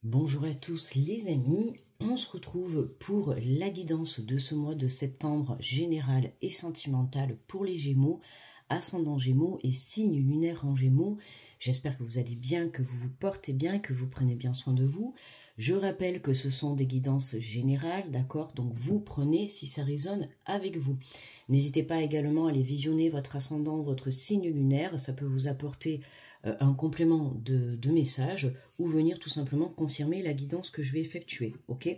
Bonjour à tous les amis, on se retrouve pour la guidance de ce mois de septembre général et sentimental pour les Gémeaux, ascendant Gémeaux et signe lunaire en Gémeaux. J'espère que vous allez bien, que vous vous portez bien, que vous prenez bien soin de vous. Je rappelle que ce sont des guidances générales, d'accord? Donc vous prenez si ça résonne avec vous. N'hésitez pas également à aller visionner votre ascendant, votre signe lunaire, ça peut vous apporter un complément de message ou venir tout simplement confirmer la guidance que je vais effectuer, ok?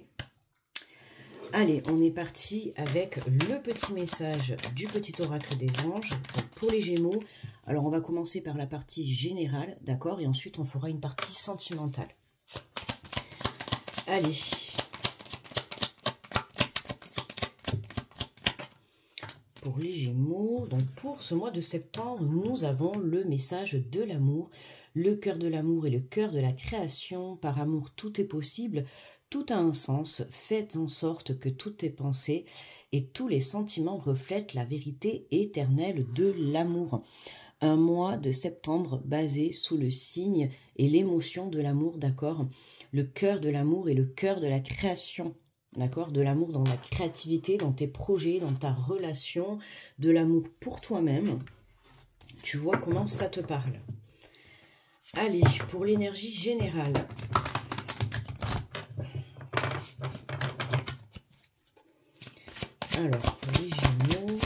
Allez, on est parti avec le petit message du petit oracle des anges pour les Gémeaux. Alors, on va commencer par la partie générale, d'accord? Et ensuite, on fera une partie sentimentale. Allez. Pour les Gémeaux, donc pour ce mois de septembre, nous avons le message de l'amour. Le cœur de l'amour et le cœur de la création. Par amour, tout est possible. Tout a un sens. Faites en sorte que toutes tes pensées et tous les sentiments reflètent la vérité éternelle de l'amour. Un mois de septembre basé sous le signe et l'émotion de l'amour, d'accord? Le cœur de l'amour et le cœur de la création. D'accord? De l'amour dans la créativité, dans tes projets, dans ta relation, de l'amour pour toi-même. Tu vois comment ça te parle. Allez, pour l'énergie générale. Alors, pour les Gémeaux.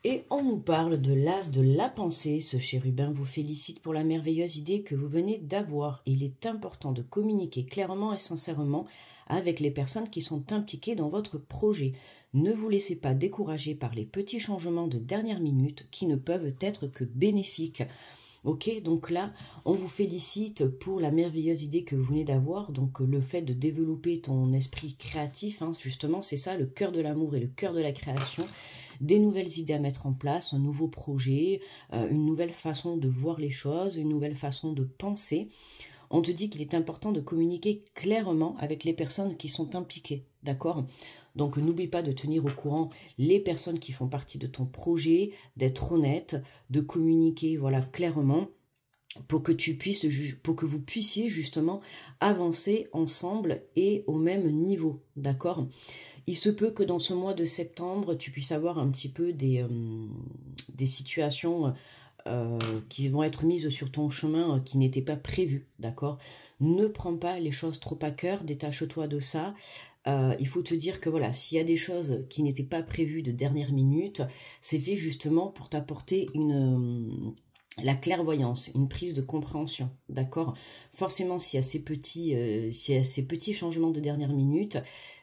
Et on nous parle de l'as de la pensée. Ce chérubin vous félicite pour la merveilleuse idée que vous venez d'avoir. Il est important de communiquer clairement et sincèrement avec les personnes qui sont impliquées dans votre projet. Ne vous laissez pas décourager par les petits changements de dernière minute qui ne peuvent être que bénéfiques. Ok, donc là, on vous félicite pour la merveilleuse idée que vous venez d'avoir. Donc le fait de développer ton esprit créatif, hein, justement, c'est ça, le cœur de l'amour et le cœur de la création. Des nouvelles idées à mettre en place, un nouveau projet, une nouvelle façon de voir les choses, une nouvelle façon de penser. On te dit qu'il est important de communiquer clairement avec les personnes qui sont impliquées, d'accord? Donc n'oublie pas de tenir au courant les personnes qui font partie de ton projet, d'être honnête, de communiquer voilà, clairement pour que vous puissiez justement avancer ensemble et au même niveau, d'accord? Il se peut que dans ce mois de septembre, tu puisses avoir un petit peu des situations qui vont être mises sur ton chemin qui n'étaient pas prévues, d'accord? Ne prends pas les choses trop à cœur, détache-toi de ça. Il faut te dire que voilà, s'il y a des choses qui n'étaient pas prévues de dernière minute, c'est fait justement pour t'apporter la clairvoyance, une prise de compréhension, d'accord? Forcément, s'il y a ces petits changements de dernière minute,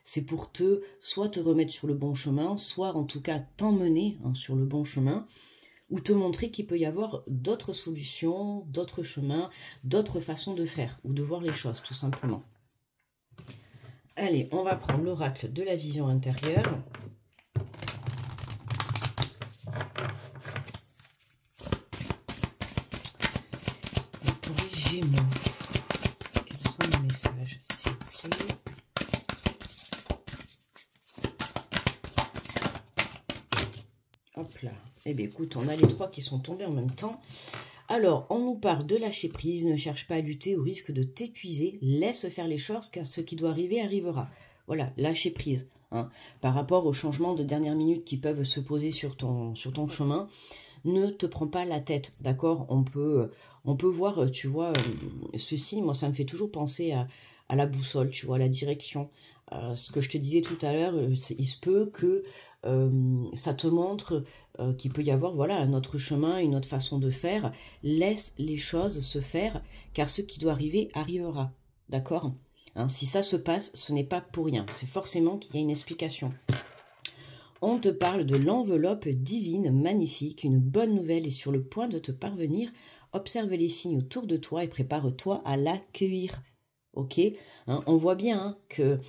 c'est pour soit te remettre sur le bon chemin, soit en tout cas t'emmener sur le bon chemin, ou te montrer qu'il peut y avoir d'autres solutions, d'autres chemins, d'autres façons de faire, ou de voir les choses, tout simplement. Allez, on va prendre l'oracle de la vision intérieure. Et pour les Gémeaux, quels sont les messages, s'il vous plaît? Hop là. Eh bien, écoute, on a les trois qui sont tombés en même temps. Alors, on nous parle de lâcher prise, ne cherche pas à lutter au risque de t'épuiser, laisse faire les choses car ce qui doit arriver arrivera. Voilà, lâcher prise. Hein. Par rapport aux changements de dernière minute qui peuvent se poser sur ton chemin, ne te prends pas la tête, d'accord? On peut voir, tu vois, ceci, moi ça me fait toujours penser à la boussole, tu vois, à la direction. Ce que je te disais tout à l'heure, il se peut que ça te montre qu'il peut y avoir voilà, un autre chemin, une autre façon de faire. Laisse les choses se faire, car ce qui doit arriver arrivera. D'accord? Hein, si ça se passe, ce n'est pas pour rien. C'est forcément qu'il y a une explication. On te parle de l'enveloppe divine, magnifique. Une bonne nouvelle est sur le point de te parvenir. Observe les signes autour de toi et prépare-toi à l'accueillir. Ok, hein, on voit bien que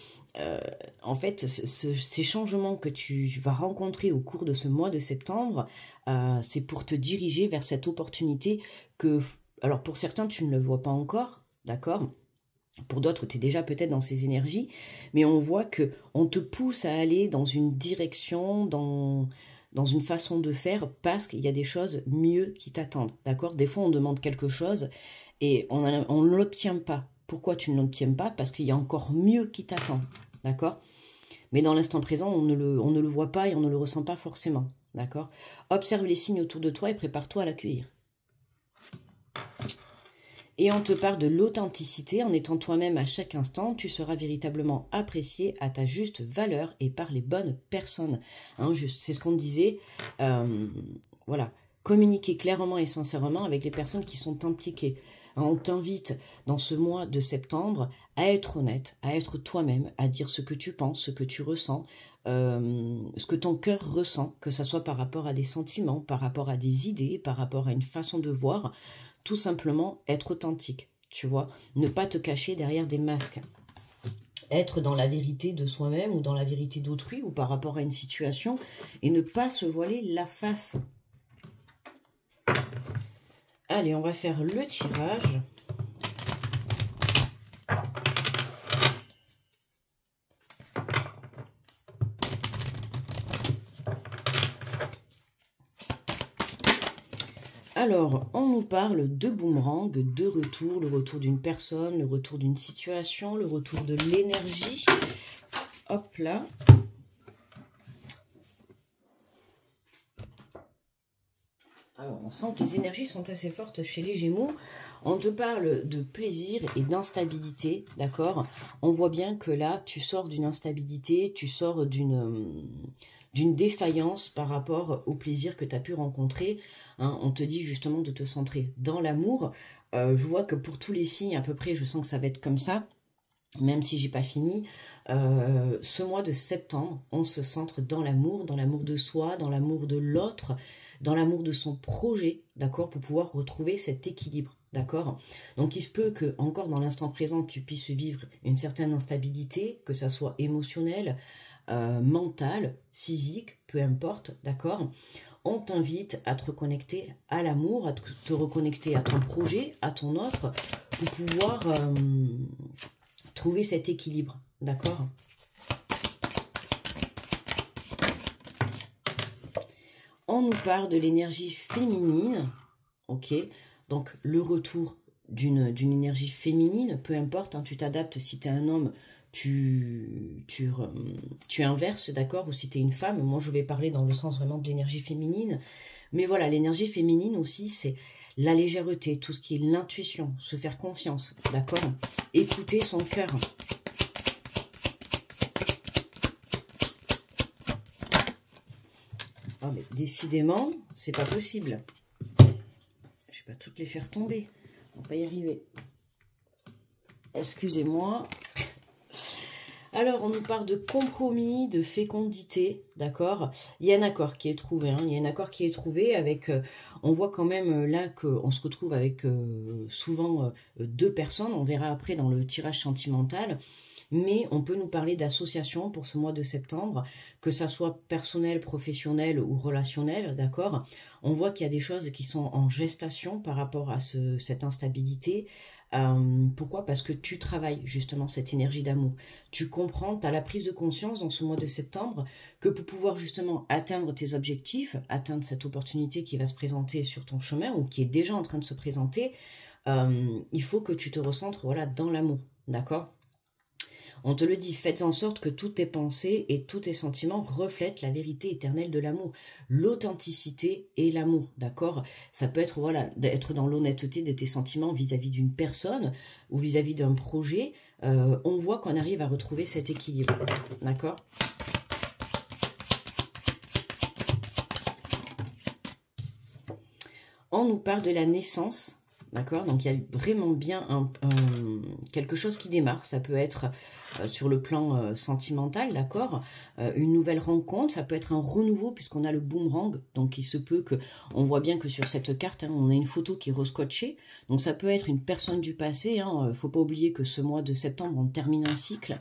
en fait ces changements que tu vas rencontrer au cours de ce mois de septembre, c'est pour te diriger vers cette opportunité que, alors pour certains tu ne le vois pas encore, d'accord? Pour d'autres, tu es déjà peut-être dans ces énergies, mais on voit que on te pousse à aller dans une direction, dans dans une façon de faire parce qu'il y a des choses mieux qui t'attendent, d'accord? Des fois, on demande quelque chose et on ne l'obtient pas. Pourquoi tu ne l'obtiens pas? Parce qu'il y a encore mieux qui t'attend, d'accord? Mais dans l'instant présent, on ne le voit pas et on ne le ressent pas forcément, d'accord? Observe les signes autour de toi et prépare-toi à l'accueillir. Et on te parle de l'authenticité, en étant toi-même à chaque instant, tu seras véritablement apprécié à ta juste valeur et par les bonnes personnes. Hein, c'est ce qu'on disait, voilà, communiquer clairement et sincèrement avec les personnes qui sont impliquées. Hein, on t'invite dans ce mois de septembre à être honnête, à être toi-même, à dire ce que tu penses, ce que tu ressens, ce que ton cœur ressent, que ce soit par rapport à des sentiments, par rapport à des idées, par rapport à une façon de voir. Tout simplement être authentique, tu vois, ne pas te cacher derrière des masques. Être dans la vérité de soi-même ou dans la vérité d'autrui ou par rapport à une situation et ne pas se voiler la face. Allez, on va faire le tirage. Alors, on nous parle de boomerang, de retour, le retour d'une personne, le retour d'une situation, le retour de l'énergie. Hop là. Alors, on sent que les énergies sont assez fortes chez les Gémeaux. On te parle de plaisir et d'instabilité, d'accord? On voit bien que là, tu sors d'une instabilité, tu sors d'une défaillance par rapport au plaisir que tu as pu rencontrer. Hein, on te dit justement de te centrer dans l'amour. Je vois que pour tous les signes, à peu près, je sens que ça va être comme ça, même si j'ai pas fini. Ce mois de septembre, on se centre dans l'amour de soi, dans l'amour de l'autre, dans l'amour de son projet, d'accord, pour pouvoir retrouver cet équilibre, d'accord. Donc il se peut que, encore dans l'instant présent, tu puisses vivre une certaine instabilité, que ça soit émotionnelle, mentale, physique, peu importe, d'accord. On t'invite à te reconnecter à l'amour, à te reconnecter à ton projet, à ton autre, pour pouvoir trouver cet équilibre, d'accord. On nous parle de l'énergie féminine, ok. Donc le retour d'une énergie féminine, peu importe, hein, tu t'adaptes. Si tu es un homme, tu inverses, d'accord, ou si tu es une femme. Moi, je vais parler dans le sens vraiment de l'énergie féminine. Mais voilà, l'énergie féminine aussi, c'est la légèreté, tout ce qui est l'intuition, se faire confiance, d'accord. Écouter son cœur. Oh, mais décidément, c'est pas possible. Je vais pas toutes les faire tomber. On va pas y arriver. Excusez-moi. Alors, on nous parle de compromis, de fécondité, d'accord. Il y a un accord qui est trouvé, hein. Il y a un accord qui est trouvé avec... on voit quand même là qu'on se retrouve avec souvent deux personnes. On verra après dans le tirage sentimental. Mais on peut nous parler d'association pour ce mois de septembre, que ça soit personnel, professionnel ou relationnel, d'accord. On voit qu'il y a des choses qui sont en gestation par rapport à cette instabilité. Pourquoi? Parce que tu travailles justement cette énergie d'amour. Tu comprends, tu as la prise de conscience dans ce mois de septembre que pour pouvoir justement atteindre tes objectifs, atteindre cette opportunité qui va se présenter sur ton chemin ou qui est déjà en train de se présenter, il faut que tu te recentres, voilà, dans l'amour, d'accord. On te le dit, faites en sorte que toutes tes pensées et tous tes sentiments reflètent la vérité éternelle de l'amour. L'authenticité et l'amour, d'accord? Ça peut être, voilà, d'être dans l'honnêteté de tes sentiments vis-à-vis d'une personne ou vis-à-vis d'un projet. On voit qu'on arrive à retrouver cet équilibre, d'accord? On nous parle de la naissance, d'accord? Donc il y a vraiment bien quelque chose qui démarre. Ça peut être sur le plan sentimental, d'accord, une nouvelle rencontre, ça peut être un renouveau puisqu'on a le boomerang, donc il se peut que, on voit bien que sur cette carte, hein, on a une photo qui est rescotchée, donc ça peut être une personne du passé, hein, faut pas oublier que ce mois de septembre, on termine un cycle,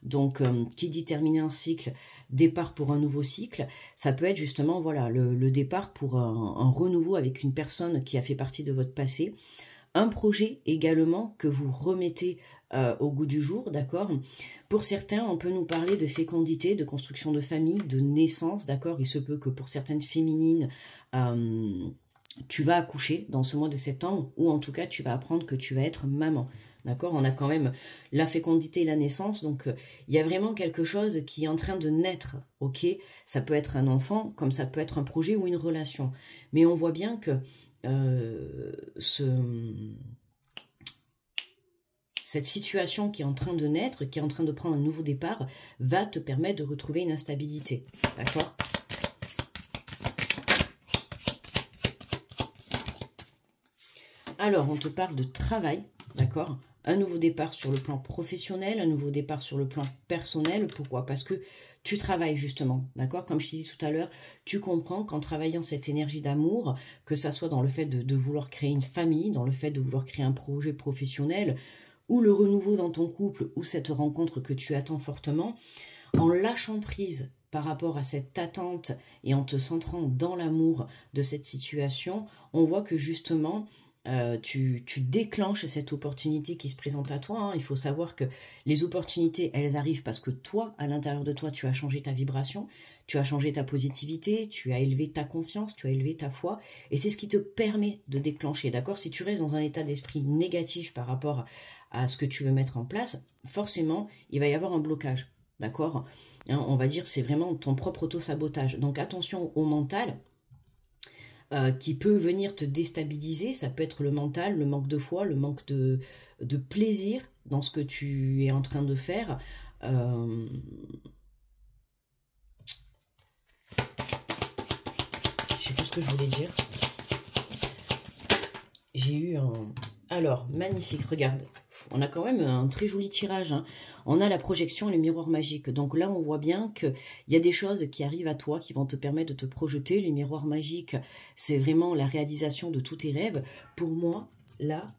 donc qui dit terminer un cycle, départ pour un nouveau cycle, ça peut être justement, voilà, le départ pour un renouveau avec une personne qui a fait partie de votre passé. Un projet également que vous remettez au goût du jour, d'accord? Pour certains, on peut nous parler de fécondité, de construction de famille, de naissance, d'accord? Il se peut que pour certaines féminines, tu vas accoucher dans ce mois de septembre, ou en tout cas, tu vas apprendre que tu vas être maman. D'accord? On a quand même la fécondité et la naissance, donc il y a vraiment quelque chose qui est en train de naître, ok? Ça peut être un enfant, comme ça peut être un projet ou une relation. Mais on voit bien que cette situation qui est en train de naître, qui est en train de prendre un nouveau départ, va te permettre de retrouver une instabilité. D'accord? Alors, on te parle de travail, d'accord? Un nouveau départ sur le plan professionnel, un nouveau départ sur le plan personnel. Pourquoi? Parce que tu travailles justement, d'accord? Comme je t'ai dit tout à l'heure, tu comprends qu'en travaillant cette énergie d'amour, que ça soit dans le fait de vouloir créer une famille, dans le fait de vouloir créer un projet professionnel, ou le renouveau dans ton couple, ou cette rencontre que tu attends fortement, en lâchant prise par rapport à cette attente et en te centrant dans l'amour de cette situation, on voit que justement, tu déclenches cette opportunité qui se présente à toi. Hein. Il faut savoir que les opportunités, elles arrivent parce que toi, à l'intérieur de toi, tu as changé ta vibration, tu as changé ta positivité, tu as élevé ta confiance, tu as élevé ta foi, et c'est ce qui te permet de déclencher, d'accord? Si tu restes dans un état d'esprit négatif par rapport à ce que tu veux mettre en place, forcément, il va y avoir un blocage, d'accord? Hein, on va dire c'est vraiment ton propre auto-sabotage. Donc attention au mental, qui peut venir te déstabiliser. Ça peut être le mental, le manque de foi, le manque de plaisir dans ce que tu es en train de faire. Je sais plus ce que je voulais dire. J'ai eu un... Alors, magnifique, regarde. On a quand même un très joli tirage. Hein. On a la projection et le miroir magique. Donc là, on voit bien qu'il y a des choses qui arrivent à toi, qui vont te permettre de te projeter. Le miroir magique, c'est vraiment la réalisation de tous tes rêves. Pour moi, là,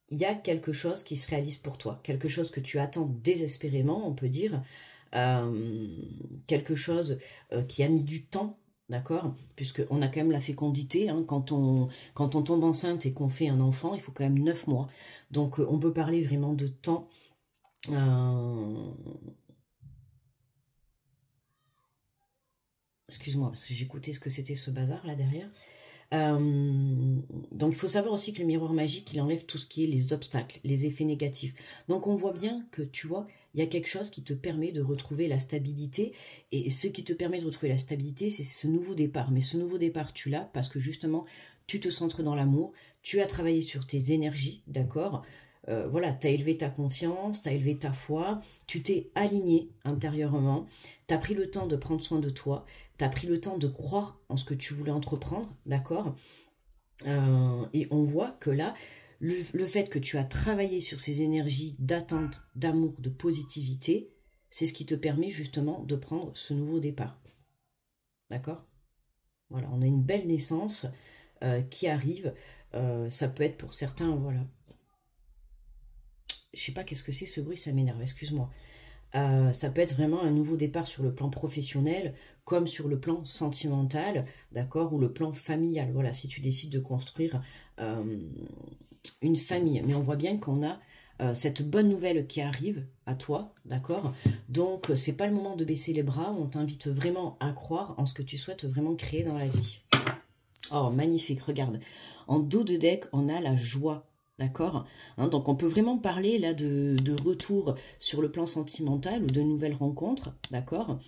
il y a quelque chose qui se réalise pour toi. Quelque chose que tu attends désespérément, on peut dire. Quelque chose qui a mis du temps. D'accord? Puisqu'on a quand même la fécondité. Hein, quand on tombe enceinte et qu'on fait un enfant, il faut quand même 9 mois. Donc, on peut parler vraiment de temps. Excuse-moi, parce que j'écoutais ce que c'était ce bazar là derrière. Donc, il faut savoir aussi que le miroir magique, il enlève tout ce qui est les obstacles, les effets négatifs. Donc, on voit bien que, tu vois, il y a quelque chose qui te permet de retrouver la stabilité. Et ce qui te permet de retrouver la stabilité, c'est ce nouveau départ. Mais ce nouveau départ, tu l'as parce que justement, tu te centres dans l'amour. Tu as travaillé sur tes énergies, d'accord? Voilà, tu as élevé ta confiance, tu as élevé ta foi, tu t'es aligné intérieurement, tu as pris le temps de prendre soin de toi, tu as pris le temps de croire en ce que tu voulais entreprendre, d'accord? Et on voit que là, le fait que tu as travaillé sur ces énergies d'attente, d'amour, de positivité, c'est ce qui te permet justement de prendre ce nouveau départ. D'accord? Voilà, on a une belle naissance qui arrive. Ça peut être pour certains, voilà. Je sais pas qu'est-ce que c'est ce bruit, ça m'énerve, excuse-moi. Ça peut être vraiment un nouveau départ sur le plan professionnel, comme sur le plan sentimental, d'accord, ou le plan familial. Voilà, si tu décides de construire une famille. Mais on voit bien qu'on a cette bonne nouvelle qui arrive à toi, d'accord. Donc, c'est pas le moment de baisser les bras. On t'invite vraiment à croire en ce que tu souhaites vraiment créer dans la vie. Oh, magnifique, regarde. En dos de deck, on a la joie. D'accord, hein, donc on peut vraiment parler là de retour sur le plan sentimental ou de nouvelles rencontres, d'accord.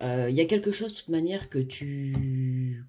Il y a quelque chose de toute manière que tu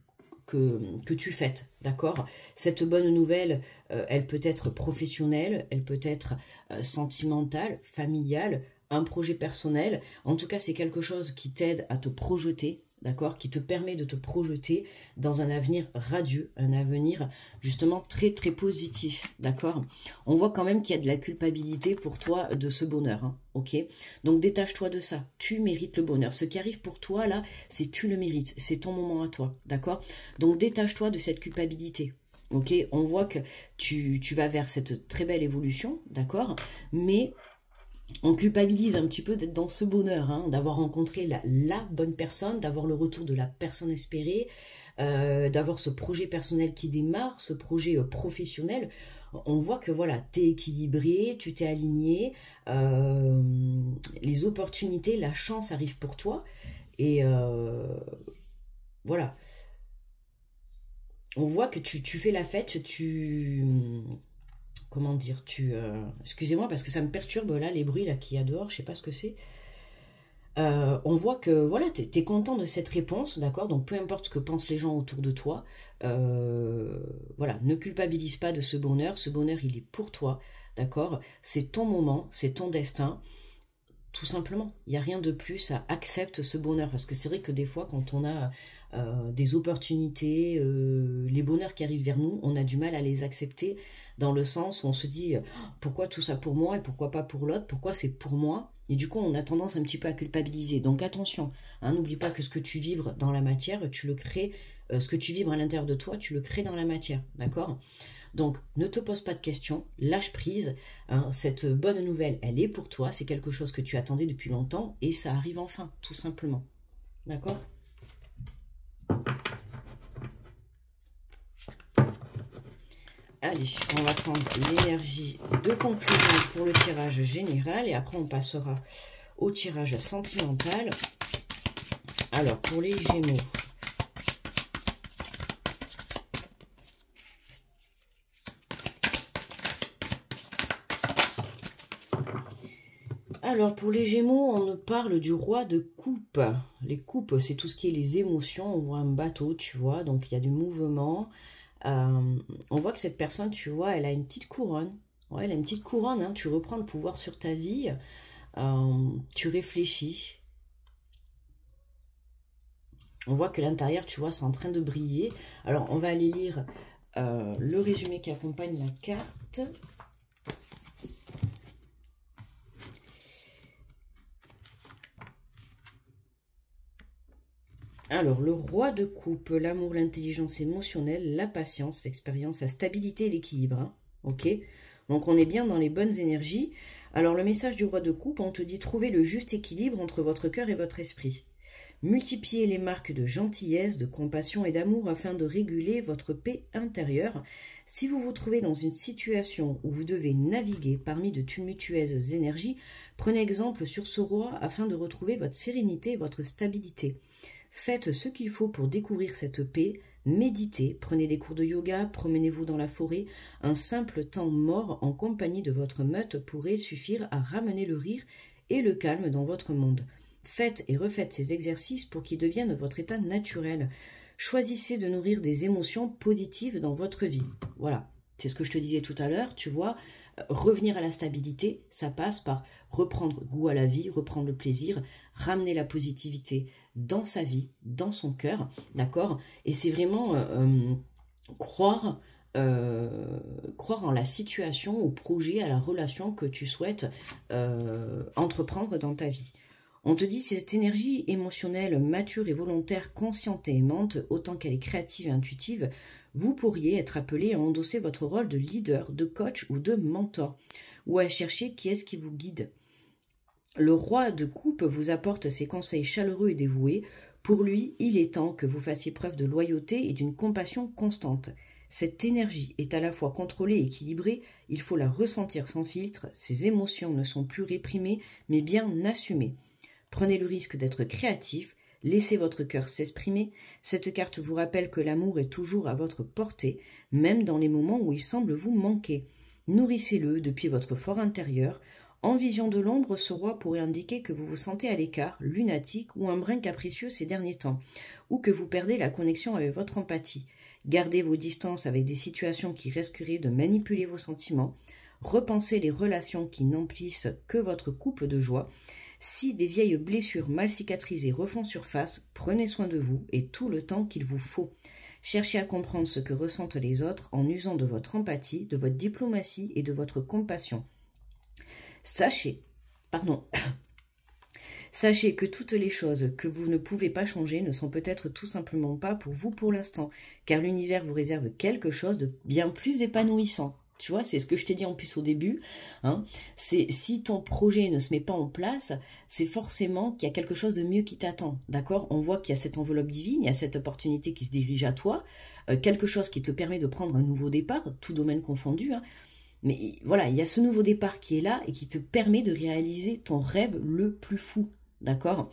fêtes, d'accord. Cette bonne nouvelle, elle peut être professionnelle, elle peut être sentimentale, familiale, un projet personnel. En tout cas, c'est quelque chose qui t'aide à te projeter, d'accord, qui te permet de te projeter dans un avenir radieux, un avenir justement très très positif, d'accord. On voit quand même qu'il y a de la culpabilité pour toi de ce bonheur, hein, ok. Donc détache-toi de ça, tu mérites le bonheur. Ce qui arrive pour toi là, c'est tu le mérites, c'est ton moment à toi, d'accord. Donc détache-toi de cette culpabilité. Ok, on voit que tu vas vers cette très belle évolution, d'accord, mais on culpabilise un petit peu d'être dans ce bonheur, hein, d'avoir rencontré la bonne personne, d'avoir le retour de la personne espérée, d'avoir ce projet personnel qui démarre, ce projet professionnel. On voit que voilà, tu es équilibré, tu t'es aligné, les opportunités, la chance arrive pour toi. Et voilà, on voit que tu fais la fête, comment dire, excusez-moi parce que ça me perturbe là, les bruits là qu'il y a dehors, je sais pas ce que c'est. On voit que voilà, t'es content de cette réponse, d'accord? Donc peu importe ce que pensent les gens autour de toi, voilà, ne culpabilise pas de ce bonheur il est pour toi, d'accord? C'est ton moment, c'est ton destin, tout simplement. Il n'y a rien de plus, accepte ce bonheur, parce que c'est vrai que des fois quand on a des opportunités, les bonheurs qui arrivent vers nous, on a du mal à les accepter dans le sens où on se dit pourquoi tout ça pour moi et pourquoi pas pour l'autre, pourquoi c'est pour moi, et du coup on a tendance un petit peu à culpabiliser. Donc attention, hein, n'oublie pas que ce que tu vibres dans la matière, tu le crées, ce que tu vibres à l'intérieur de toi, tu le crées dans la matière, d'accord? Donc ne te pose pas de questions, lâche prise, hein, cette bonne nouvelle elle est pour toi, c'est quelque chose que tu attendais depuis longtemps et ça arrive enfin, tout simplement, d'accord? Allez, on va prendre l'énergie de conclusion pour le tirage général et après on passera au tirage sentimental. Alors, pour les Gémeaux, on nous parle du roi de coupe. Les coupes, c'est tout ce qui est les émotions. On voit un bateau, tu vois, donc il y a du mouvement. On voit que cette personne, tu vois, elle a une petite couronne. Ouais, elle a une petite couronne, hein. Tu reprends le pouvoir sur ta vie. Tu réfléchis. On voit que l'intérieur, tu vois, c'est en train de briller. Alors, on va aller lire le résumé qui accompagne la carte. Alors, le roi de coupe, l'amour, l'intelligence émotionnelle, la patience, l'expérience, la stabilité et l'équilibre. Hein, ok? Donc, on est bien dans les bonnes énergies. Alors, le message du roi de coupe, on te dit trouver le juste équilibre entre votre cœur et votre esprit. Multipliez les marques de gentillesse, de compassion et d'amour afin de réguler votre paix intérieure. Si vous vous trouvez dans une situation où vous devez naviguer parmi de tumultueuses énergies, prenez exemple sur ce roi afin de retrouver votre sérénité et votre stabilité. Faites ce qu'il faut pour découvrir cette paix, méditez, prenez des cours de yoga, promenez-vous dans la forêt. Un simple temps mort en compagnie de votre meute pourrait suffire à ramener le rire et le calme dans votre monde. Faites et refaites ces exercices pour qu'ils deviennent votre état naturel. Choisissez de nourrir des émotions positives dans votre vie. Voilà, c'est ce que je te disais tout à l'heure, tu vois. Revenir à la stabilité, ça passe par reprendre goût à la vie, reprendre le plaisir, ramener la positivité dans sa vie, dans son cœur, d'accord? Et c'est vraiment croire en la situation, au projet, à la relation que tu souhaites entreprendre dans ta vie. On te dit cette énergie émotionnelle mature et volontaire, consciente et aimante, autant qu'elle est créative et intuitive, vous pourriez être appelé à endosser votre rôle de leader, de coach ou de mentor, ou à chercher qui est-ce qui vous guide. Le roi de coupe vous apporte ses conseils chaleureux et dévoués. Pour lui, il est temps que vous fassiez preuve de loyauté et d'une compassion constante. Cette énergie est à la fois contrôlée et équilibrée, il faut la ressentir sans filtre, ses émotions ne sont plus réprimées, mais bien assumées. Prenez le risque d'être créatif, laissez votre cœur s'exprimer. Cette carte vous rappelle que l'amour est toujours à votre portée, même dans les moments où il semble vous manquer. Nourrissez-le depuis votre fort intérieur. En vision de l'ombre, ce roi pourrait indiquer que vous vous sentez à l'écart, lunatique ou un brin capricieux ces derniers temps, ou que vous perdez la connexion avec votre empathie. Gardez vos distances avec des situations qui risqueraient de manipuler vos sentiments. Repensez les relations qui n'emplissent que votre coupe de joie. Si des vieilles blessures mal cicatrisées refont surface, prenez soin de vous et tout le temps qu'il vous faut. Cherchez à comprendre ce que ressentent les autres en usant de votre empathie, de votre diplomatie et de votre compassion. Sachez que toutes les choses que vous ne pouvez pas changer ne sont peut-être tout simplement pas pour vous pour l'instant, car l'univers vous réserve quelque chose de bien plus épanouissant. Tu vois, c'est ce que je t'ai dit en plus au début. Hein. C'est si ton projet ne se met pas en place, c'est forcément qu'il y a quelque chose de mieux qui t'attend. D'accord? On voit qu'il y a cette enveloppe divine, il y a cette opportunité qui se dirige à toi, quelque chose qui te permet de prendre un nouveau départ, tout domaine confondu. Hein. Mais voilà, il y a ce nouveau départ qui est là et qui te permet de réaliser ton rêve le plus fou. D'accord?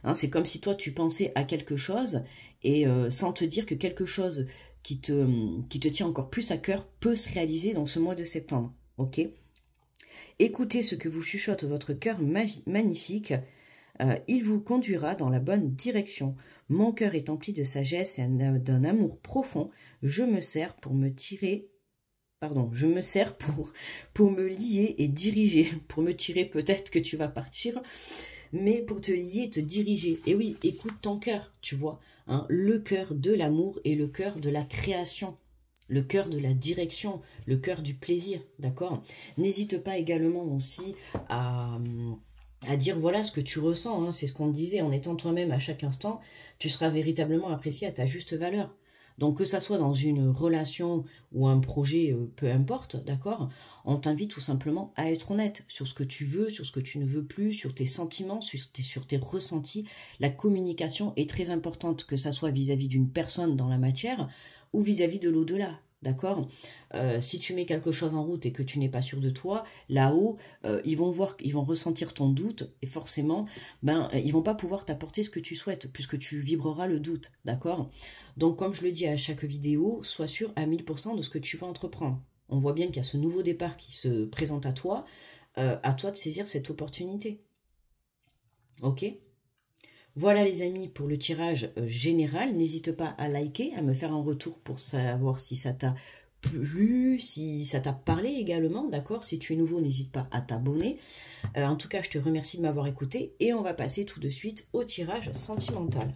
Hein, c'est comme si toi tu pensais à quelque chose et sans te dire que quelque chose qui te tient encore plus à cœur peut se réaliser dans ce mois de septembre. Ok? Écoutez ce que vous chuchote votre cœur magnifique. Il vous conduira dans la bonne direction. Mon cœur est empli de sagesse et d'un amour profond. Je me sers pour me tirer. Pardon, je me sers pour me lier et diriger. Pour me tirer, peut-être que tu vas partir, mais pour te lier et te diriger. Et oui, écoute ton cœur, tu vois. Hein, le cœur de l'amour et le cœur de la création. Le cœur de la direction, le cœur du plaisir, d'accord? N'hésite pas également aussi à dire voilà ce que tu ressens. Hein, c'est ce qu'on disait, en étant toi-même à chaque instant, tu seras véritablement apprécié à ta juste valeur. Donc que ça soit dans une relation ou un projet, peu importe, d'accord, on t'invite tout simplement à être honnête sur ce que tu veux, sur ce que tu ne veux plus, sur tes sentiments, sur tes ressentis. La communication est très importante, que ça soit vis-à-vis d'une personne dans la matière ou vis-à-vis de l'au-delà. D'accord? Si tu mets quelque chose en route et que tu n'es pas sûr de toi, là-haut, ils vont ressentir ton doute et forcément, ils vont pas pouvoir t'apporter ce que tu souhaites puisque tu vibreras le doute. D'accord? Donc, comme je le dis à chaque vidéo, sois sûr à 1000% de ce que tu vas entreprendre. On voit bien qu'il y a ce nouveau départ qui se présente à toi de saisir cette opportunité. Ok? Voilà les amis pour le tirage général. N'hésite pas à liker, à me faire un retour pour savoir si ça t'a plu, si ça t'a parlé également, d'accord? Si tu es nouveau, n'hésite pas à t'abonner. En tout cas, je te remercie de m'avoir écouté et on va passer tout de suite au tirage sentimental.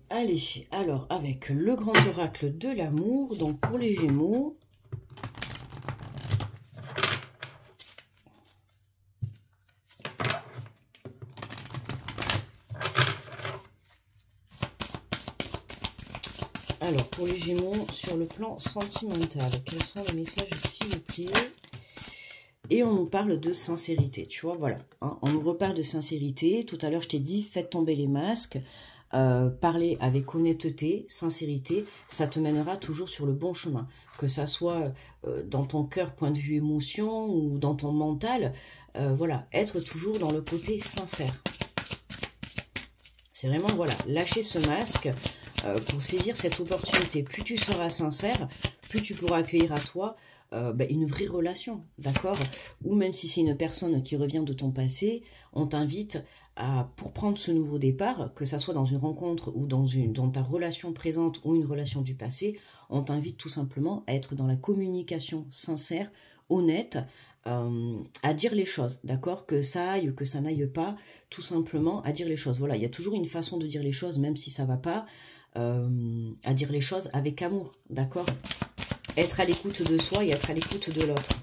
Allez, alors avec le grand oracle de l'amour, donc pour les Gémeaux... Alors, pour les Gémeaux, sur le plan sentimental, quels sont les messages, s'il vous plaît? Et on nous parle de sincérité, tu vois, voilà. Hein, on nous reparle de sincérité. Tout à l'heure, je t'ai dit, faites tomber les masques. Parler avec honnêteté, sincérité, ça te mènera toujours sur le bon chemin. Que ça soit dans ton cœur, point de vue émotion, ou dans ton mental. Voilà, être toujours dans le côté sincère. C'est vraiment, voilà, lâcher ce masque... pour saisir cette opportunité. Plus tu seras sincère, plus tu pourras accueillir à toi une vraie relation, d'accord? Ou même si c'est une personne qui revient de ton passé, on t'invite à, pour prendre ce nouveau départ, que ça soit dans une rencontre ou dans ta relation présente ou une relation du passé, on t'invite tout simplement à être dans la communication sincère, honnête, à dire les choses, d'accord? Que ça aille, que ça n'aille pas, tout simplement à dire les choses. Voilà, il y a toujours une façon de dire les choses, même si ça va pas, à dire les choses avec amour, d'accord? Être à l'écoute de soi et être à l'écoute de l'autre.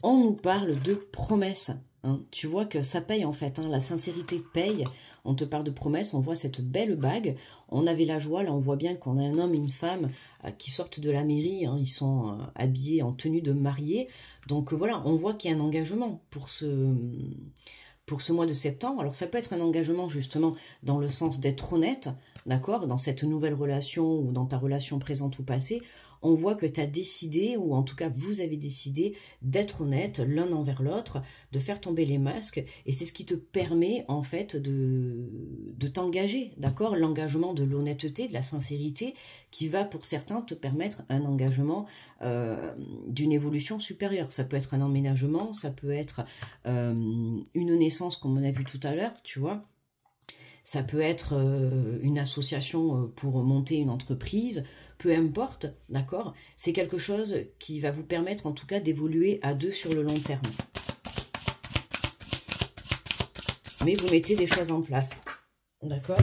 On nous parle de promesses. Hein. Tu vois que ça paye en fait, hein. La sincérité paye. On te parle de promesses, on voit cette belle bague. On avait la joie, là on voit bien qu'on a un homme et une femme qui sortent de la mairie. Hein. Ils sont habillés en tenue de mariée. Donc voilà, on voit qu'il y a un engagement pour ce mois de septembre. Alors ça peut être un engagement justement dans le sens d'être honnête, d'accord, dans cette nouvelle relation ou dans ta relation présente ou passée. On voit que tu as décidé, ou en tout cas vous avez décidé d'être honnête l'un envers l'autre, de faire tomber les masques, et c'est ce qui te permet en fait de t'engager, d'accord? L'engagement de l'honnêteté, de la sincérité, qui va pour certains te permettre un engagement d'une évolution supérieure. Ça peut être un emménagement, ça peut être une naissance comme on a vu tout à l'heure, tu vois. Ça peut être une association pour monter une entreprise, peu importe, d'accord? C'est quelque chose qui va vous permettre en tout cas d'évoluer à deux sur le long terme. Mais vous mettez des choses en place, d'accord?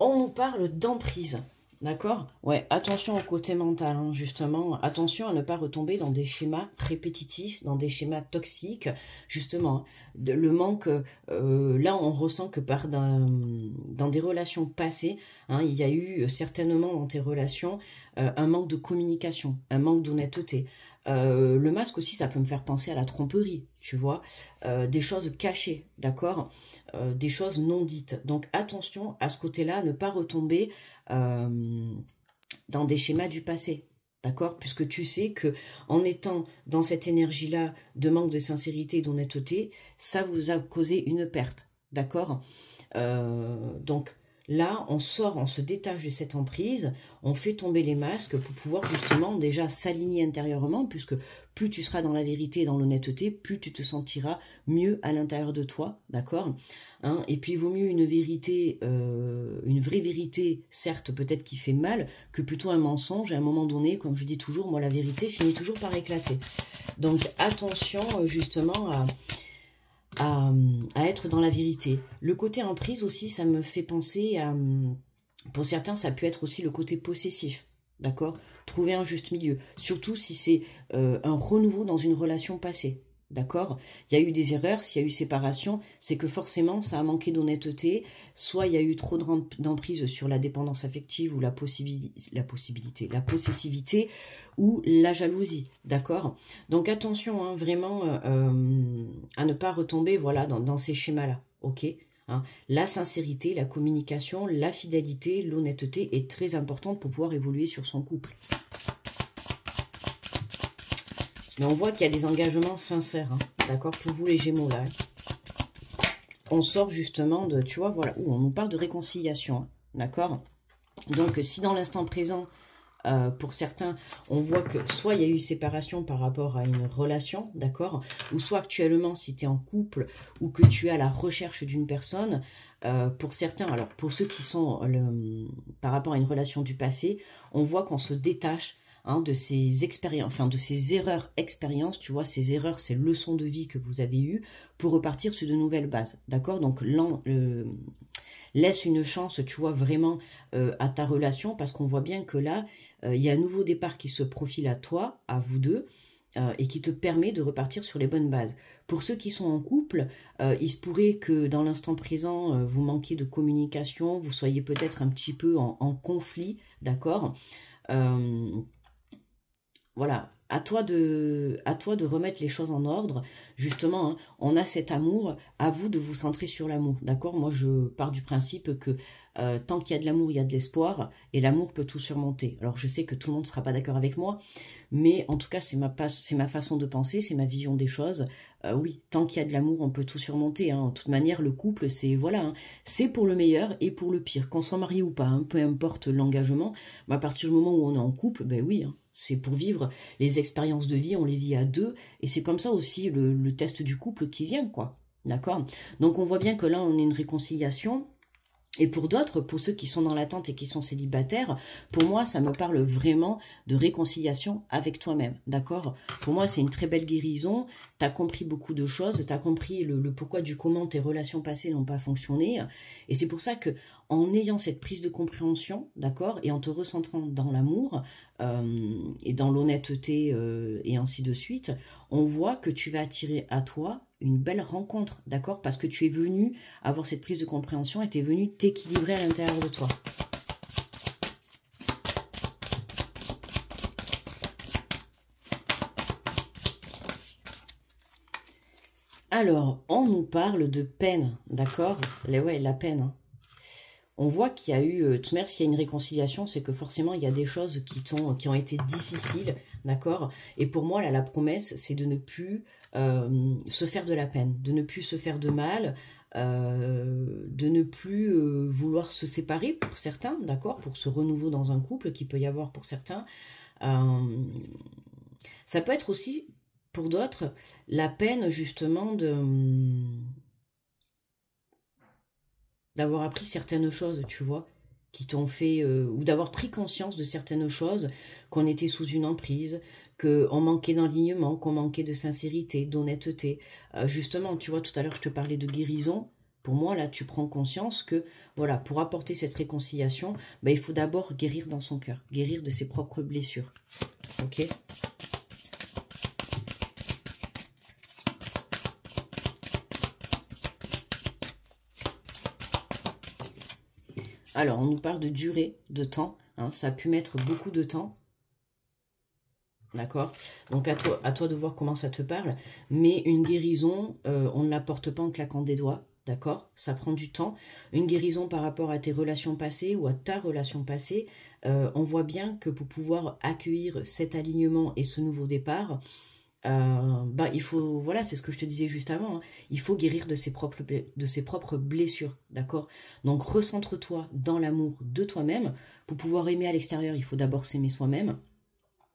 On nous parle d'emprise. D'accord? Ouais, attention au côté mental, hein, justement. Attention à ne pas retomber dans des schémas répétitifs, dans des schémas toxiques. Justement, le manque, là, on ressent que dans des relations passées, hein, il y a eu certainement dans tes relations un manque de communication, un manque d'honnêteté. Le masque aussi, ça peut me faire penser à la tromperie, tu vois, des choses cachées, d'accord, des choses non dites. Donc attention à ce côté-là, ne pas retomber dans des schémas du passé, d'accord, puisque tu sais que en étant dans cette énergie-là de manque de sincérité et d'honnêteté, ça vous a causé une perte, d'accord. Donc là, on sort, on se détache de cette emprise, on fait tomber les masques pour pouvoir justement déjà s'aligner intérieurement, puisque plus tu seras dans la vérité et dans l'honnêteté, plus tu te sentiras mieux à l'intérieur de toi, d'accord, hein. Et puis il vaut mieux une vérité, une vraie vérité, certes peut-être qui fait mal, que plutôt un mensonge. À un moment donné, comme je dis toujours, moi la vérité finit toujours par éclater. Donc attention justement à être dans la vérité. Le côté emprise aussi, ça me fait penser à... Pour certains, ça peut être aussi le côté possessif, d'accord? Trouver un juste milieu, surtout si c'est un renouveau dans une relation passée, d'accord? Il y a eu des erreurs, s'il y a eu séparation, c'est que forcément, ça a manqué d'honnêteté, soit il y a eu trop d'emprise sur la dépendance affective ou la possessivité, ou la jalousie, d'accord? Donc attention, hein, vraiment, à ne pas retomber, voilà, dans ces schémas-là, ok? Hein. La sincérité, la communication, la fidélité, l'honnêteté est très importante pour pouvoir évoluer sur son couple. Mais on voit qu'il y a des engagements sincères, hein, d'accord, pour vous les Gémeaux là. On sort justement de, tu vois, voilà, où on nous parle de réconciliation, hein, d'accord. Donc si dans l'instant présent, pour certains, on voit que soit il y a eu séparation par rapport à une relation, d'accord, ou soit actuellement, si tu es en couple ou que tu es à la recherche d'une personne, pour certains, alors pour ceux qui sont par rapport à une relation du passé, on voit qu'on se détache, hein, de ces expériences, enfin de ces erreurs expériences, tu vois, ces erreurs, ces leçons de vie que vous avez eues pour repartir sur de nouvelles bases, d'accord. Donc laisse une chance, tu vois, vraiment à ta relation, parce qu'on voit bien que là, il y a un nouveau départ qui se profile à toi, à vous deux, et qui te permet de repartir sur les bonnes bases. Pour ceux qui sont en couple, il se pourrait que dans l'instant présent, vous manquiez de communication, vous soyez peut-être un petit peu en conflit, d'accord. Voilà, à toi de remettre les choses en ordre. Justement, hein, on a cet amour, à vous de vous centrer sur l'amour, d'accord. Moi, je pars du principe que tant qu'il y a de l'amour, il y a de l'espoir, et l'amour peut tout surmonter. Alors, je sais que tout le monde ne sera pas d'accord avec moi, mais en tout cas, c'est ma façon de penser, c'est ma vision des choses. Oui, tant qu'il y a de l'amour, on peut tout surmonter, hein. De toute manière, le couple, c'est voilà, hein, c'est pour le meilleur et pour le pire. Qu'on soit marié ou pas, hein, peu importe l'engagement, mais à partir du moment où on est en couple, ben oui, hein, c'est pour vivre les expériences de vie, on les vit à deux, et c'est comme ça aussi le test du couple qui vient, quoi. D'accord? Donc on voit bien que là, on est une réconciliation. Et pour d'autres, pour ceux qui sont dans l'attente et qui sont célibataires, pour moi, ça me parle vraiment de réconciliation avec toi-même, d'accord? Pour moi, c'est une très belle guérison, tu as compris beaucoup de choses, tu as compris le pourquoi du comment tes relations passées n'ont pas fonctionné, et c'est pour ça que en ayant cette prise de compréhension, d'accord, et en te recentrant dans l'amour, et dans l'honnêteté, et ainsi de suite, on voit que tu vas attirer à toi une belle rencontre, d'accord, parce que tu es venu avoir cette prise de compréhension et tu es venu t'équilibrer à l'intérieur de toi. Alors, on nous parle de peine, d'accord? Ouais, la peine, hein. On voit qu'il y a eu, de toute manière, s'il y a une réconciliation, c'est que forcément, il y a des choses qui ont été difficiles, d'accord? Et pour moi, là, la promesse, c'est de ne plus se faire de la peine, de ne plus se faire de mal, de ne plus vouloir se séparer pour certains, d'accord? Pour ce renouveau dans un couple qu'il peut y avoir pour certains. Ça peut être aussi, pour d'autres, la peine, justement, d'avoir appris certaines choses, tu vois, qui t'ont fait, ou d'avoir pris conscience de certaines choses, qu'on était sous une emprise, qu'on manquait d'alignement, qu'on manquait de sincérité, d'honnêteté. Justement, tu vois, tout à l'heure, je te parlais de guérison. Pour moi, là, tu prends conscience que, voilà, pour apporter cette réconciliation, ben, il faut d'abord guérir dans son cœur, guérir de ses propres blessures. Ok? Alors, on nous parle de durée, de temps. Hein, ça a pu mettre beaucoup de temps. D'accord? Donc à toi de voir comment ça te parle. Mais une guérison, on ne la porte pas en claquant des doigts. D'accord? Ça prend du temps. Une guérison par rapport à tes relations passées ou à ta relation passée, on voit bien que pour pouvoir accueillir cet alignement et ce nouveau départ, bah, il faut, voilà, c'est ce que je te disais juste avant, hein, il faut guérir de ses propres blessures, d'accord? Donc recentre-toi dans l'amour de toi-même. Pour pouvoir aimer à l'extérieur, il faut d'abord s'aimer soi-même.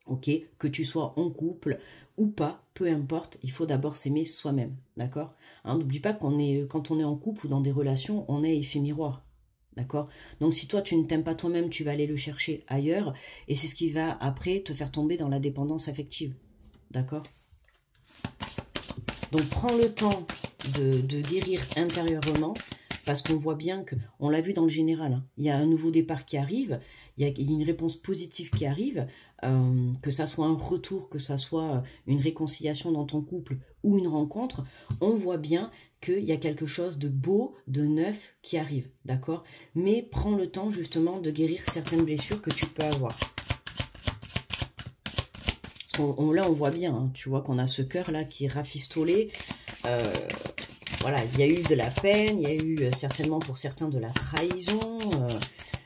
Ok, que tu sois en couple ou pas, peu importe, il faut d'abord s'aimer soi-même, d'accord? Hein, n'oublie pas quand on est en couple ou dans des relations, on est effet miroir, d'accord? Donc si toi tu ne t'aimes pas toi-même, tu vas aller le chercher ailleurs, et c'est ce qui va après te faire tomber dans la dépendance affective, d'accord? Donc prends le temps de guérir intérieurement, parce qu'on voit bien que, on l'a vu dans le général, hein, il y a un nouveau départ qui arrive, il y a une réponse positive qui arrive, que ça soit un retour, que ça soit une réconciliation dans ton couple ou une rencontre, on voit bien qu'il y a quelque chose de beau, de neuf qui arrive, d'accord? Mais prends le temps justement de guérir certaines blessures que tu peux avoir. Là, on voit bien, hein, tu vois qu'on a ce cœur-là qui est rafistolé. Voilà, il y a eu de la peine, il y a eu certainement pour certains de la trahison.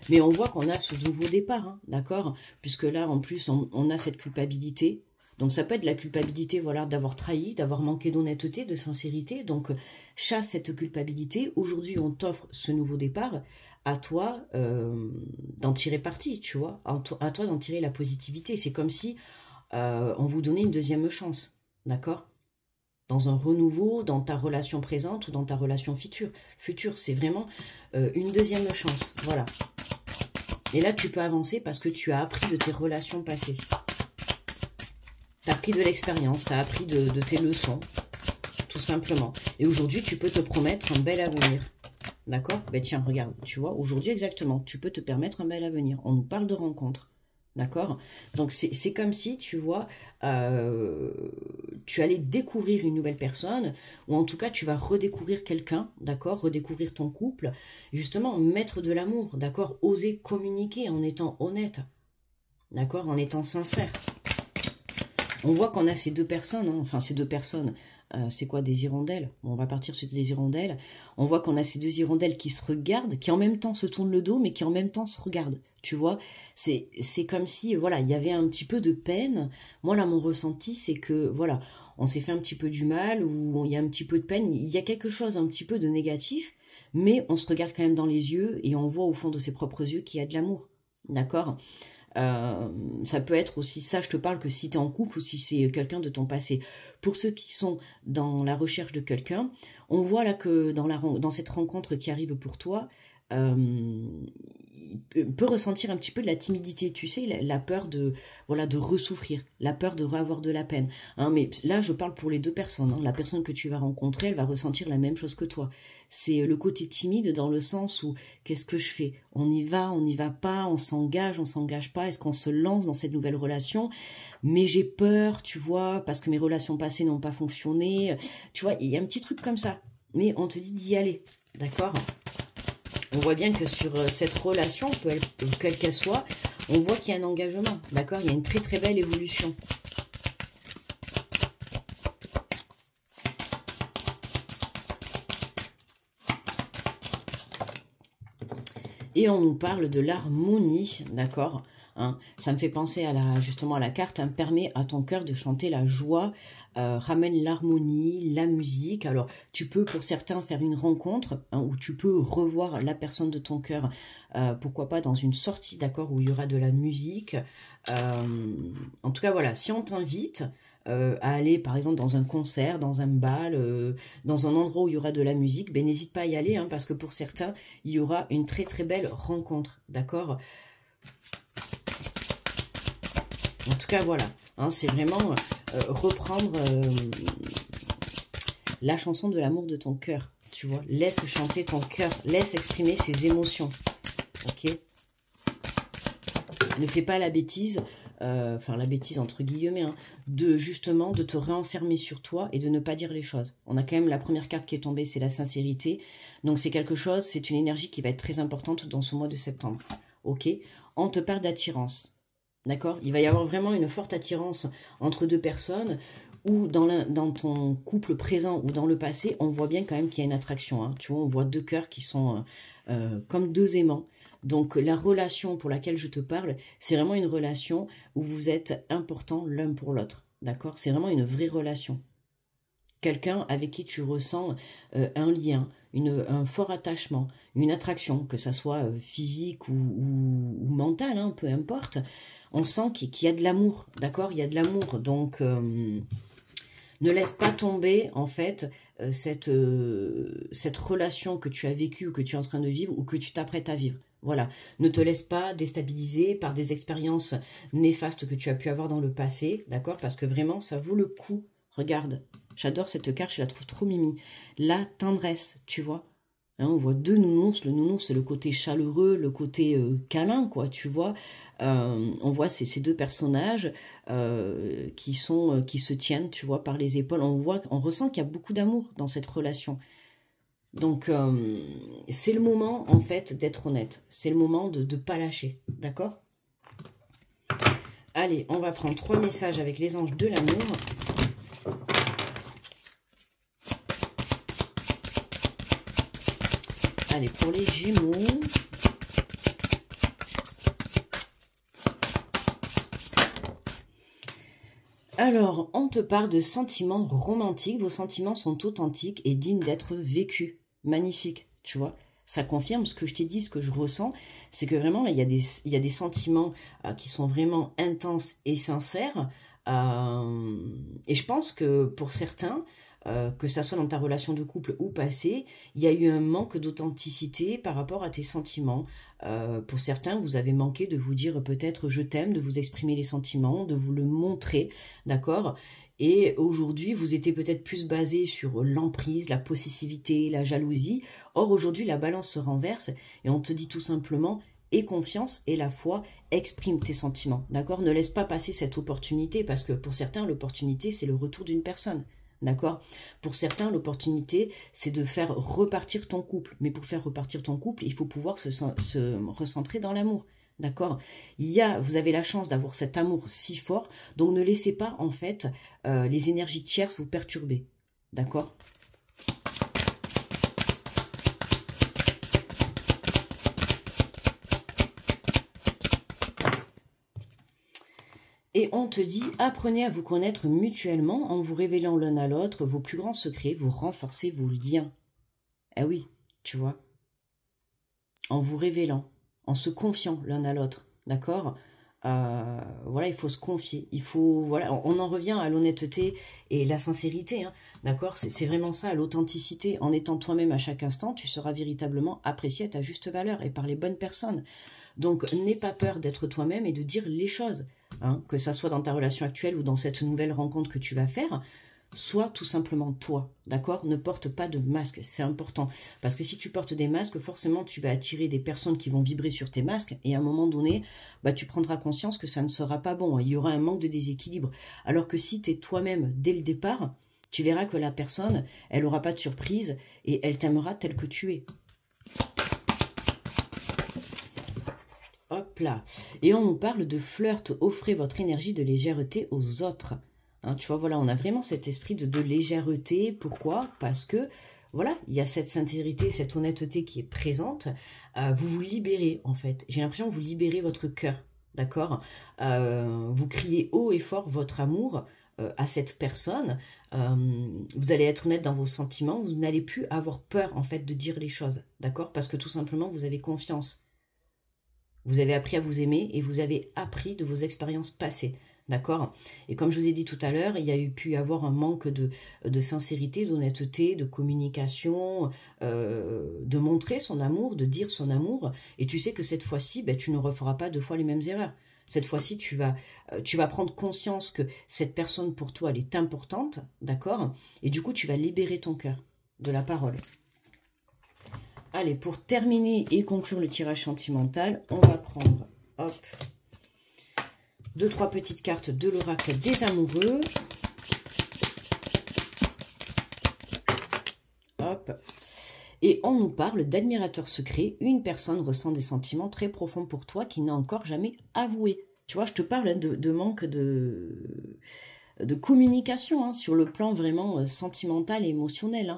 Mais on voit qu'on a ce nouveau départ, hein, d'accord? Puisque là, en plus, on a cette culpabilité. Donc ça peut être la culpabilité, voilà, d'avoir trahi, d'avoir manqué d'honnêteté, de sincérité. Donc chasse cette culpabilité. Aujourd'hui, on t'offre ce nouveau départ. À toi d'en tirer parti, tu vois. À toi d'en tirer la positivité. C'est comme si on vous donnait une deuxième chance, d'accord? Dans un renouveau, dans ta relation présente ou dans ta relation future. C'est vraiment une deuxième chance, voilà. Et là, tu peux avancer parce que tu as appris de tes relations passées. Tu as appris de l'expérience, tu as appris de tes leçons, tout simplement. Et aujourd'hui, tu peux te promettre un bel avenir. D'accord? Ben tiens, regarde, tu vois, aujourd'hui exactement, tu peux te permettre un bel avenir. On nous parle de rencontres. D'accord? Donc c'est comme si, tu vois, tu allais découvrir une nouvelle personne, ou en tout cas tu vas redécouvrir quelqu'un, d'accord? Redécouvrir ton couple, justement mettre de l'amour, d'accord? Oser communiquer en étant honnête, d'accord? En étant sincère. On voit qu'on a ces deux personnes, hein, enfin ces deux personnes, c'est quoi, des hirondelles? Bon, on va partir sur des hirondelles. On voit qu'on a ces deux hirondelles qui se regardent, qui en même temps se tournent le dos, mais qui en même temps se regardent. Tu vois, c'est comme si, voilà, il y avait un petit peu de peine. Moi, là, mon ressenti, c'est que, voilà, on s'est fait un petit peu du mal, ou il y a un petit peu de peine, il y a quelque chose un petit peu de négatif, mais on se regarde quand même dans les yeux, et on voit au fond de ses propres yeux qu'il y a de l'amour. D'accord? Ça peut être aussi, ça je te parle que si tu es en couple ou si c'est quelqu'un de ton passé. Pour ceux qui sont dans la recherche de quelqu'un, on voit là que dans cette rencontre qui arrive pour toi, il peut ressentir un petit peu de la timidité, tu sais, la peur de, voilà, de ressouffrir, la peur de avoir de la peine. Hein, mais là, je parle pour les deux personnes. Hein. La personne que tu vas rencontrer, elle va ressentir la même chose que toi. C'est le côté timide dans le sens où, qu'est-ce que je fais? On n'y va pas, on s'engage pas, est-ce qu'on se lance dans cette nouvelle relation? Mais j'ai peur, tu vois, parce que mes relations passées n'ont pas fonctionné. Tu vois, il y a un petit truc comme ça. Mais on te dit d'y aller, d'accord? On voit bien que sur cette relation, quelle qu'elle soit, on voit qu'il y a un engagement, d'accord? Il y a une très très belle évolution. Et on nous parle de l'harmonie, d'accord? Hein, ça me fait penser justement à la carte, hein, permet à ton cœur de chanter la joie, ramène l'harmonie, la musique. Alors, tu peux pour certains faire une rencontre, hein, où tu peux revoir la personne de ton cœur, pourquoi pas dans une sortie, d'accord, où il y aura de la musique. En tout cas, voilà, si on t'invite à aller par exemple dans un concert, dans un bal, dans un endroit où il y aura de la musique, ben n'hésite pas à y aller, hein, parce que pour certains, il y aura une très très belle rencontre, d'accord? En tout cas, voilà, hein, c'est vraiment reprendre la chanson de l'amour de ton cœur, tu vois. Laisse chanter ton cœur, laisse exprimer ses émotions, ok? Ne fais pas la bêtise, enfin la bêtise entre guillemets, hein, justement de te renfermer sur toi et de ne pas dire les choses. On a quand même la première carte qui est tombée, c'est la sincérité. Donc c'est quelque chose, c'est une énergie qui va être très importante dans ce mois de septembre, ok? On te parle d'attirance, d'accord? Il va y avoir vraiment une forte attirance entre deux personnes, ou dans ton couple présent ou dans le passé, on voit bien quand même qu'il y a une attraction, hein. Tu vois, on voit deux cœurs qui sont comme deux aimants. Donc la relation pour laquelle je te parle, c'est vraiment une relation où vous êtes importants l'un pour l'autre, d'accord? C'est vraiment une vraie relation. Quelqu'un avec qui tu ressens un lien, un fort attachement, une attraction, que ça soit physique ou mentale, hein, peu importe. On sent qu'il y a de l'amour, d'accord? Il y a de l'amour, donc ne laisse pas tomber, en fait, cette relation que tu as vécue ou que tu es en train de vivre ou que tu t'apprêtes à vivre. Voilà, ne te laisse pas déstabiliser par des expériences néfastes que tu as pu avoir dans le passé, d'accord? Parce que vraiment, ça vaut le coup. Regarde, j'adore cette carte, je la trouve trop mimi. La tendresse, tu vois? Hein, on voit deux nounours. Le nounours, c'est le côté chaleureux, le côté câlin, quoi, tu vois? On voit ces deux personnages qui se tiennent, tu vois, par les épaules. On ressent qu'il y a beaucoup d'amour dans cette relation. Donc, c'est le moment, en fait, d'être honnête. C'est le moment de ne pas lâcher, d'accord? Allez, on va prendre 3 messages avec les anges de l'amour. Allez, pour les Gémeaux. Alors, on te parle de sentiments romantiques. Vos sentiments sont authentiques et dignes d'être vécus. Magnifique, tu vois. Ça confirme ce que je t'ai dit, ce que je ressens. C'est que vraiment, là, il y a des sentiments qui sont vraiment intenses et sincères. Et je pense que pour certains, que ça soit dans ta relation de couple ou passée, il y a eu un manque d'authenticité par rapport à tes sentiments. Pour certains, vous avez manqué de vous dire peut-être je t'aime, de vous exprimer les sentiments, de vous le montrer, d'accord? Et aujourd'hui, vous étiez peut-être plus basé sur l'emprise, la possessivité, la jalousie. Or, aujourd'hui, la balance se renverse et on te dit tout simplement aie confiance et la foi, exprime tes sentiments, d'accord? Ne laisse pas passer cette opportunité parce que pour certains, l'opportunité, c'est le retour d'une personne. D'accord? Pour certains, l'opportunité, c'est de faire repartir ton couple. Mais pour faire repartir ton couple, il faut pouvoir se recentrer dans l'amour. D'accord? Vous avez la chance d'avoir cet amour si fort, donc ne laissez pas, en fait, les énergies tierces vous perturber. D'accord? Et on te dit, apprenez à vous connaître mutuellement en vous révélant l'un à l'autre vos plus grands secrets, vous renforcez vos liens. Eh oui, tu vois. En vous révélant, en se confiant l'un à l'autre, d'accord? Voilà, il faut se confier. Il faut, voilà, on en revient à l'honnêteté et la sincérité, hein, d'accord? C'est vraiment ça, l'authenticité. En étant toi-même à chaque instant, tu seras véritablement apprécié à ta juste valeur et par les bonnes personnes. Donc, n'aie pas peur d'être toi-même et de dire les choses, hein, que ça soit dans ta relation actuelle ou dans cette nouvelle rencontre que tu vas faire. Sois tout simplement toi, d'accord? Ne porte pas de masque, c'est important. Parce que si tu portes des masques, forcément, tu vas attirer des personnes qui vont vibrer sur tes masques. Et à un moment donné, bah, tu prendras conscience que ça ne sera pas bon. Il y aura un manque de déséquilibre. Alors que si tu es toi-même dès le départ, tu verras que la personne, elle n'aura pas de surprise et elle t'aimera tel que tu es. Hop là. Et on nous parle de flirt. Offrez votre énergie de légèreté aux autres. Hein, tu vois, voilà, on a vraiment cet esprit de légèreté. Pourquoi? Parce que, voilà, il y a cette sincérité, cette honnêteté qui est présente. Vous vous libérez, en fait. J'ai l'impression que vous libérez votre cœur, d'accord? Vous criez haut et fort votre amour à cette personne. Vous allez être honnête dans vos sentiments. Vous n'allez plus avoir peur, en fait, de dire les choses, d'accord? Parce que tout simplement, vous avez confiance. Vous avez appris à vous aimer et vous avez appris de vos expériences passées. D'accord? Et comme je vous ai dit tout à l'heure, il y a pu y avoir un manque de sincérité, d'honnêteté, de communication, de montrer son amour, de dire son amour. Et tu sais que cette fois-ci, ben, tu ne referas pas 2 fois les mêmes erreurs. Cette fois-ci, tu vas prendre conscience que cette personne pour toi, elle est importante. D'accord? Et du coup, tu vas libérer ton cœur de la parole. Allez, pour terminer et conclure le tirage sentimental, on va prendre, hop, 2-3 petites cartes de l'oracle des amoureux. Hop. Et on nous parle d'admirateur secret. Une personne ressent des sentiments très profonds pour toi qui n'a encore jamais avoué. Tu vois, je te parle de manque de communication hein, sur le plan vraiment sentimental et émotionnel.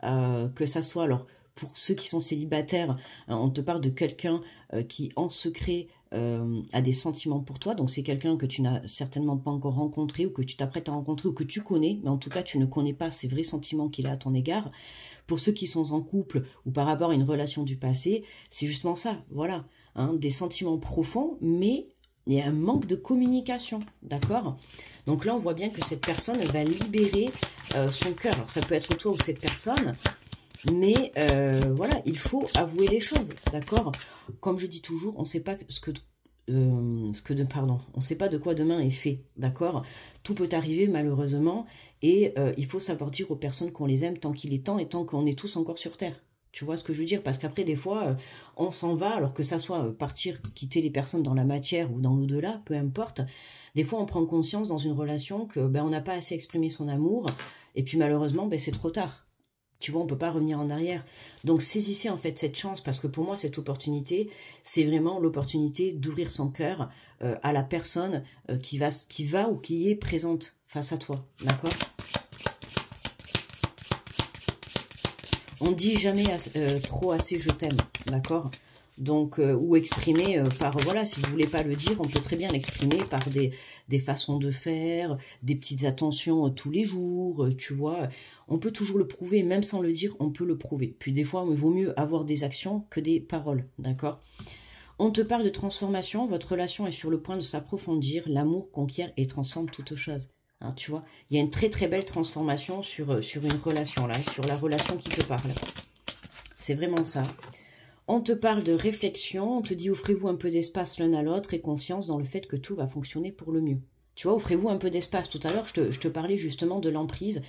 Hein. Que ça soit, alors, pour ceux qui sont célibataires, on te parle de quelqu'un qui, en secret, a des sentiments pour toi. Donc, c'est quelqu'un que tu n'as certainement pas encore rencontré ou que tu t'apprêtes à rencontrer ou que tu connais. Mais en tout cas, tu ne connais pas ces vrais sentiments qu'il a à ton égard. Pour ceux qui sont en couple ou par rapport à une relation du passé, c'est justement ça. Voilà, hein, des sentiments profonds, mais il y a un manque de communication. D'accord ? Donc là, on voit bien que cette personne va libérer son cœur. Alors, ça peut être toi ou cette personne. Mais voilà, il faut avouer les choses, d'accord? Comme je dis toujours, on ne sait pas on sait pas de quoi demain est fait, d'accord? Tout peut arriver malheureusement, et il faut savoir dire aux personnes qu'on les aime tant qu'il est temps et tant qu'on est tous encore sur Terre. Tu vois ce que je veux dire? Parce qu'après, des fois, on s'en va, alors que ça soit partir, quitter les personnes dans la matière ou dans l'au-delà, peu importe. Des fois, on prend conscience dans une relation que on n'a pas assez exprimé son amour, et puis malheureusement, c'est trop tard. Tu vois, on ne peut pas revenir en arrière. Donc, saisissez en fait cette chance, parce que pour moi, cette opportunité, c'est vraiment l'opportunité d'ouvrir son cœur à la personne qui va ou qui est présente face à toi. D'accord? On dit jamais trop assez je t'aime. D'accord? Donc, ou exprimer par, voilà, si vous voulez pas le dire, on peut très bien l'exprimer par des façons de faire, des petites attentions tous les jours, tu vois. On peut toujours le prouver, même sans le dire, on peut le prouver. Puis des fois, il vaut mieux avoir des actions que des paroles, d'accord? On te parle de transformation, votre relation est sur le point de s'approfondir, l'amour conquiert et transforme toute chose. Hein, tu vois, il y a une très très belle transformation sur une relation, là, sur la relation qui te parle. C'est vraiment ça. On te parle de réflexion, on te dit offrez-vous un peu d'espace l'un à l'autre et confiance dans le fait que tout va fonctionner pour le mieux. Tu vois, offrez-vous un peu d'espace. Tout à l'heure, je te parlais justement de l'emprise,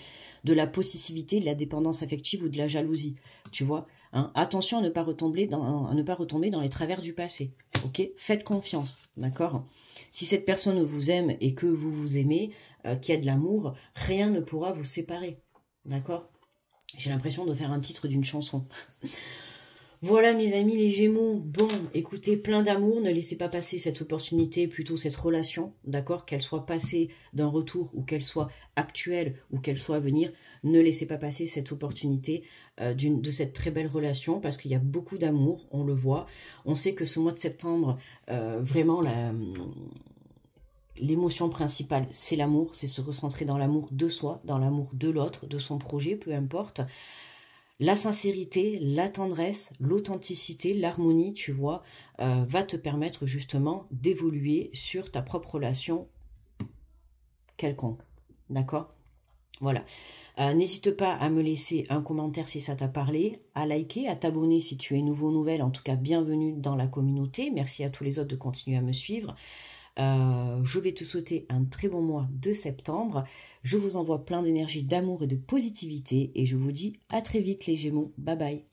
de la possessivité, de la dépendance affective ou de la jalousie. Tu vois, hein, attention à ne pas retomber dans les travers du passé. Ok, faites confiance, d'accord? Si cette personne vous aime et que vous vous aimez, qu'il y a de l'amour, rien ne pourra vous séparer, d'accord? J'ai l'impression de faire un titre d'une chanson. Voilà mes amis les Gémeaux, bon, écoutez, plein d'amour, ne laissez pas passer cette opportunité, plutôt cette relation, d'accord, qu'elle soit passée d'un retour ou qu'elle soit actuelle ou qu'elle soit à venir, ne laissez pas passer cette opportunité de cette très belle relation parce qu'il y a beaucoup d'amour, on le voit, on sait que ce mois de septembre, vraiment l'émotion principale, c'est l'amour, c'est se recentrer dans l'amour de soi, dans l'amour de l'autre, de son projet, peu importe. La sincérité, la tendresse, l'authenticité, l'harmonie, tu vois, va te permettre justement d'évoluer sur ta propre relation quelconque. D'accord? Voilà. N'hésite pas à me laisser un commentaire si ça t'a parlé, à liker, à t'abonner si tu es nouveau ou nouvelle. En tout cas, bienvenue dans la communauté. Merci à tous les autres de continuer à me suivre. Je vais te souhaiter un très bon mois de septembre. Je vous envoie plein d'énergie, d'amour et de positivité. Et je vous dis à très vite les Gémeaux. Bye bye.